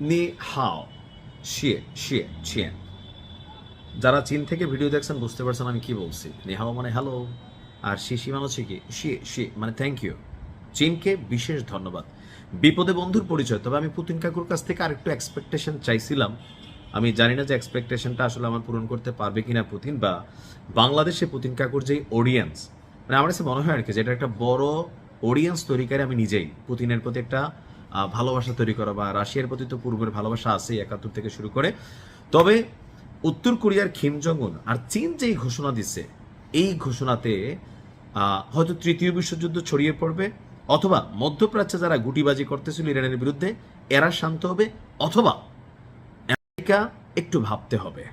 নি হাও শিয়ে শিয়ে চিয়েন। যারা চীন থেকে ভিডিও দেখছেন বুঝতে পারছেন আমি কি বলছি। নি হাও মানে হ্যালো, আর শিশি মানে হচ্ছে কি শিয়ে শিয়ে মানে থ্যাংক ইউ। চীনকে বিশেষ ধন্যবাদ। বিপদে বন্ধুর পরিচয়। তবে আমি পুতিন কাকুর কাছ থেকে আরেকটু এক্সপেকটেশন চাইছিলাম। আমি জানি না যে এক্সপেকটেশনটা আসলে আমার পূরণ করতে পারবে কিনা পুতিন, বা বাংলাদেশে পুতিন কাকুর যে অডিয়েন্স, মানে আমার কাছে মনে হয় আর কি যে এটা একটা বড় অডিয়েন্স তৈরিকারী আমি নিজেই। পুতিনের প্রতি একটা ভালোবাসা তৈরি করা, বা রাশিয়ার প্রতি তো পূর্বের ভালোবাসা আছেই 71 থেকে শুরু করে। তবে উত্তর কোরিয়ার কিম জং উন আর চীন যেই ঘোষণা দিচ্ছে, এই ঘোষণাতে হয়তো তৃতীয় বিশ্বযুদ্ধ ছড়িয়ে পড়বে, অথবা মধ্যপ্রাচ্যে যারা গুটিবাজি করতেছিল ইরানের বিরুদ্ধে এরা শান্ত হবে, অথবা আমেরিকা একটু ভাবতে হবে।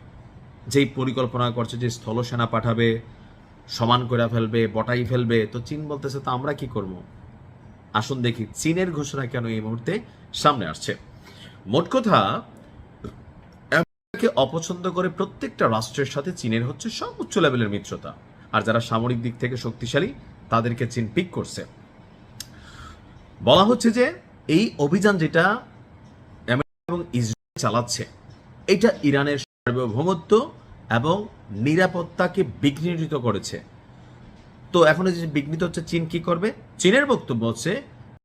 যেই পরিকল্পনা করছে যে স্থলসেনা পাঠাবে, সমান করে ফেলবে, বটাই ফেলবে, তো চীন বলতেছে তো আমরা কি করব। আসুন দেখি চীনের ঘোষণা কেন এই মুহূর্তে সামনে আসছে। মোট কথা, আমেরিকাকে অপছন্দ করে প্রত্যেকটা রাষ্ট্রের সাথে চীনের হচ্ছে সর্বোচ্চ লেভেলের মিত্রতা, আর যারা সামরিক দিক থেকে শক্তিশালী তাদেরকে চীন পিক করছে। বলা হচ্ছে যে এই অভিযান যেটা আমেরিকা এবং ইসরায়েল চালাচ্ছে, এটা ইরানের সার্বভৌমত্ব এবং নিরাপত্তাকে বিঘ্নিত করেছে। তো এখন যে বিঘ্নিত হচ্ছে, চীন কি করবে? চীনের বক্তব্য হচ্ছে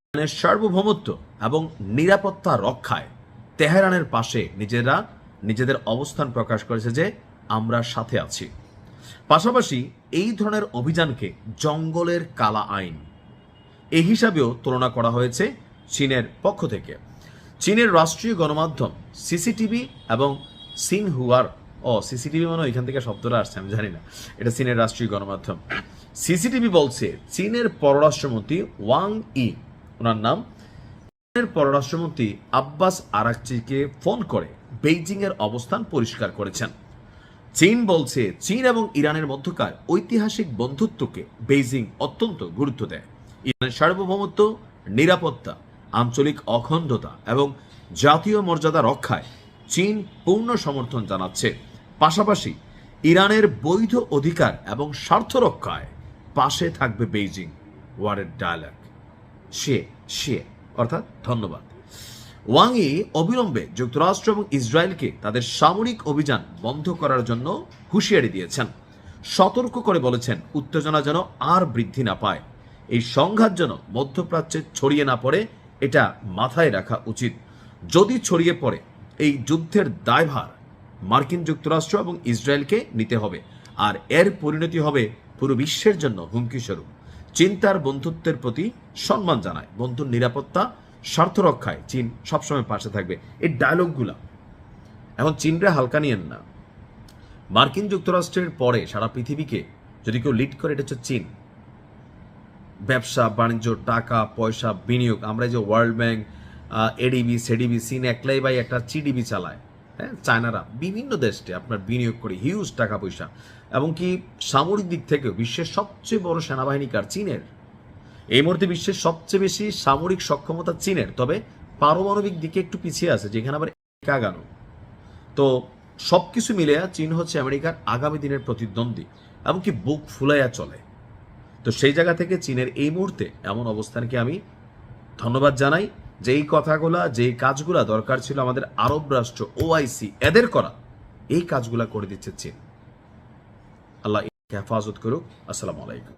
ইরানের সার্বভৌমত্ব এবং নিরাপত্তা রক্ষায় তেহরানের পাশে নিজেদের অবস্থান প্রকাশ করেছে যে আমরা সাথে আছি। পাশাপাশি এই ধরনের অভিযানকে জঙ্গলের কালা আইন এই হিসাবেও তুলনা করা হয়েছে চীনের পক্ষ থেকে। চীনের রাষ্ট্রীয় গণমাধ্যম সিসিটিভি এবং সিনহুয়ার, সিসিটিভি মানে এখান থেকে শব্দটা আসছে আমি জানি না, এটা চীনের রাষ্ট্রীয় গণমাধ্যম। সিসিটিভি বলছে চীনের পররাষ্ট্রমন্ত্রী ওয়াং ই, ওনার নাম, চীনের পররাষ্ট্রমন্ত্রী আব্বাস আরাকচিকে ফোন করে বেইজিং এর অবস্থান পরিষ্কার করেছেন। চীন বলছে চীন এবং ইরানের মধ্যকার ঐতিহাসিক বন্ধুত্বকে বেইজিং অত্যন্ত গুরুত্ব দেয়। ইরানের সার্বভৌমত্ব, নিরাপত্তা, আঞ্চলিক অখণ্ডতা এবং জাতীয় মর্যাদা রক্ষায় চীন পূর্ণ সমর্থন জানাচ্ছে। পাশাপাশি ইরানের বৈধ অধিকার এবং স্বার্থ রক্ষায় পাশে থাকবে বেইজিং। ওয়ারের ডায়ালগ সে অর্থাৎ ধন্যবাদ। ওয়াং ই অবিলম্বে যুক্তরাষ্ট্র এবং ইসরায়েলকে তাদের সামরিক অভিযান বন্ধ করার জন্য হুঁশিয়ারি দিয়েছেন। সতর্ক করে বলেছেন উত্তেজনা যেন আর বৃদ্ধি না পায়, এই সংঘাত যেন মধ্যপ্রাচ্যে ছড়িয়ে না পড়ে, এটা মাথায় রাখা উচিত। যদি ছড়িয়ে পড়ে, এই যুদ্ধের দায়ভার মার্কিন যুক্তরাষ্ট্র এবং ইসরায়েলকে নিতে হবে, আর এর পরিণতি হবে পুরো বিশ্বের জন্য হুমকি স্বরূপ। চীন তার বন্ধুত্বের প্রতি সম্মান জানায়, বন্ধুর নিরাপত্তা স্বার্থ রক্ষায় চীন সবসময় পাশে থাকবে। এই ডায়লগগুলা এখন চীনরা হালকা নিয়েন না। মার্কিন যুক্তরাষ্ট্রের পরে সারা পৃথিবীকে যদি কেউ লিড করে, এটা হচ্ছে চীন। ব্যবসা বাণিজ্য, টাকা পয়সা, বিনিয়োগ, আমরা যে ওয়ার্ল্ড ব্যাংক, এডিবি সেডিবি, চীন একলাই বাই একটা চিডিবি চালায়। হ্যাঁ, চায়নারা বিভিন্ন দেশে আপনার বিনিয়োগ করে হিউজ টাকা পয়সা, এবং কি সামরিক দিক থেকেও বিশ্বের সবচেয়ে বড় সেনাবাহিনী কার? চীনের। এই মুহূর্তে বিশ্বের সবচেয়ে বেশি সামরিক সক্ষমতা চীনের, তবে পারমাণবিক দিকে একটু পিছিয়ে আছে, যেখানে আবার আগানো। তো সবকিছু মিলে চীন হচ্ছে আমেরিকার আগামী দিনের প্রতিদ্বন্দ্বী, এমনকি বুক ফুলাইয়া চলে। তো সেই জায়গা থেকে চীনের এই মুহূর্তে এমন অবস্থানকে আমি ধন্যবাদ জানাই, যে এই কথাগুলা, যে কাজগুলা দরকার ছিল আমাদের আরব রাষ্ট্র ওআইসি এদের করা, এই কাজগুলা করে দিচ্ছে চীন। আল্লাহ হেফাজত করুক। আসসালামু আলাইকুম।